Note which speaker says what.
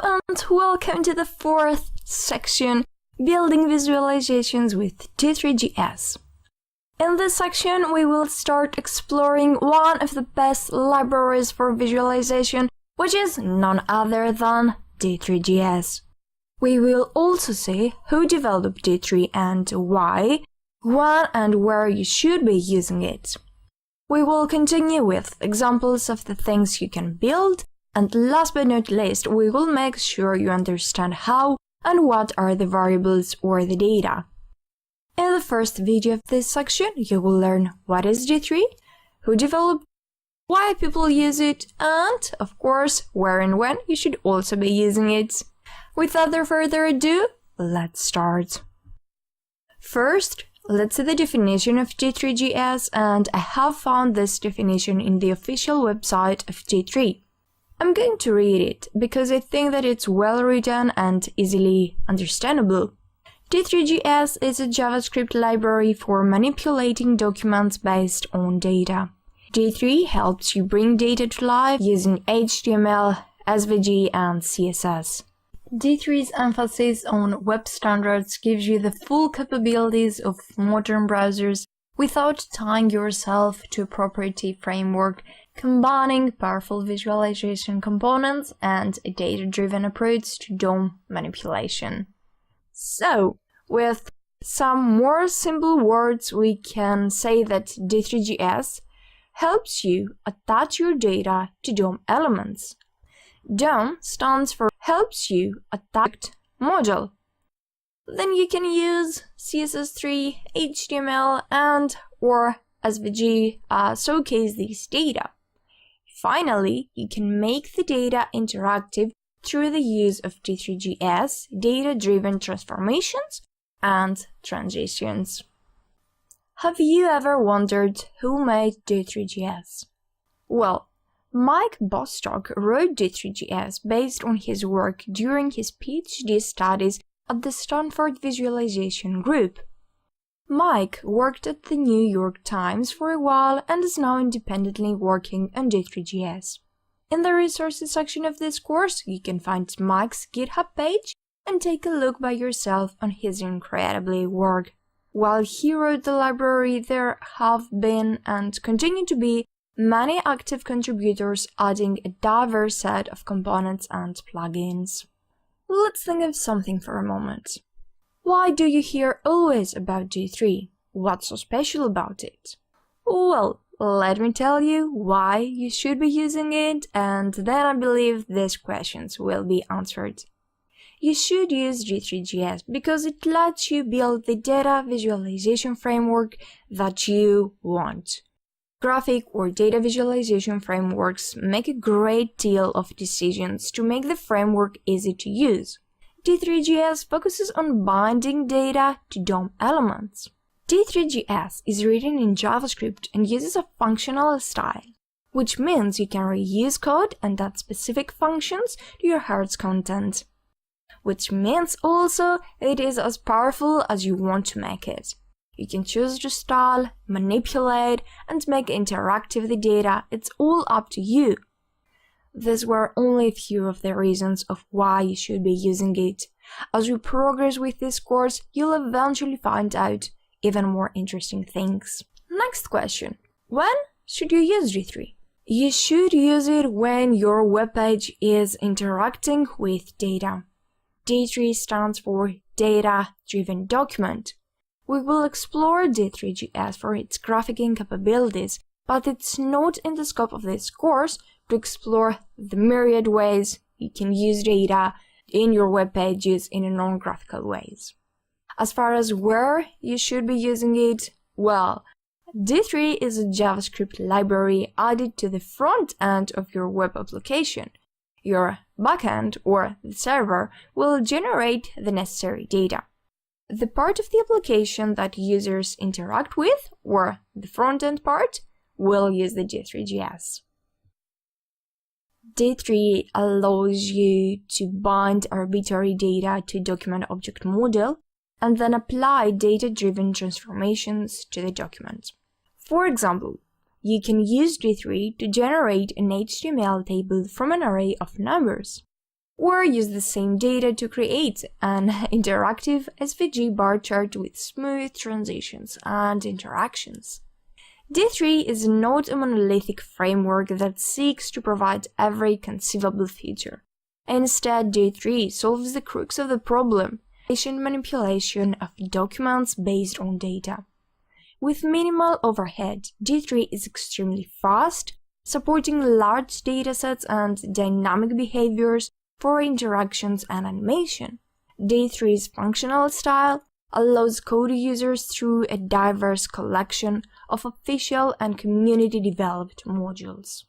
Speaker 1: and welcome to the fourth section, Building Visualizations with D3.js. In this section, we will start exploring one of the best libraries for visualization, which is none other than D3.js. We will also see who developed D3 and why, when and where you should be using it. We will continue with examples of the things you can build, and last but not least, we will make sure you understand how and what are the variables or the data. In the first video of this section, you will learn what is D3, who developed, why people use it, and, of course, where and when you should also be using it. Without further ado, let's start. First, let's see the definition of D3.js, and I have found this definition in the official website of D3. I'm going to read it because I think that it's well written and easily understandable. D3.js is a JavaScript library for manipulating documents based on data. D3 helps you bring data to life using HTML, SVG, and CSS. D3's emphasis on web standards gives you the full capabilities of modern browsers without tying yourself to a proprietary framework, combining powerful visualization components and a data-driven approach to DOM manipulation. So, with some more simple words, we can say that D3.js helps you attach your data to DOM elements. DOM stands for Helps You Attach Module. Then you can use CSS3, HTML, and or SVG showcase these data. Finally, you can make the data interactive through the use of D3.js data-driven transformations and transitions. Have you ever wondered who made D3.js? Well, Mike Bostock wrote D3.js based on his work during his PhD studies at the Stanford Visualization Group. Mike worked at the New York Times for a while and is now independently working on D3.js. In the resources section of this course, you can find Mike's GitHub page and take a look by yourself on his incredible work. While he wrote the library, there have been and continue to be many active contributors adding a diverse set of components and plugins. Let's think of something for a moment. Why do you hear always about D3? What's so special about it? Well, let me tell you why you should be using it, and then I believe these questions will be answered. You should use D3.js because it lets you build the data visualization framework that you want. Graphic or data visualization frameworks make a great deal of decisions to make the framework easy to use. D3.js focuses on binding data to DOM elements. D3.js is written in JavaScript and uses a functional style, which means you can reuse code and add specific functions to your heart's content. Which means also it is as powerful as you want to make it. You can choose to style, manipulate, and make interactive the data. It's all up to you. These were only a few of the reasons of why you should be using it. As we progress with this course, you'll eventually find out even more interesting things. Next question. When should you use D3? You should use it when your web page is interacting with data. D3 stands for Data-Driven Document. We will explore D3.js for its graphing capabilities, but it's not in the scope of this course to explore the myriad ways you can use data in your web pages in non-graphical ways. As far as where you should be using it, well, D3 is a JavaScript library added to the front end of your web application. Your backend, or the server, will generate the necessary data. The part of the application that users interact with, or the front-end part, will use the D3.js. D3 allows you to bind arbitrary data to document object model and then apply data-driven transformations to the document. For example, you can use D3 to generate an HTML table from an array of numbers. or use the same data to create an interactive SVG bar chart with smooth transitions and interactions. D3 is not a monolithic framework that seeks to provide every conceivable feature. Instead, D3 solves the crux of the problem: efficient manipulation of documents based on data. With minimal overhead, D3 is extremely fast, supporting large datasets and dynamic behaviors for interactions and animation. D3's functional style allows code users through a diverse collection of official and community-developed modules.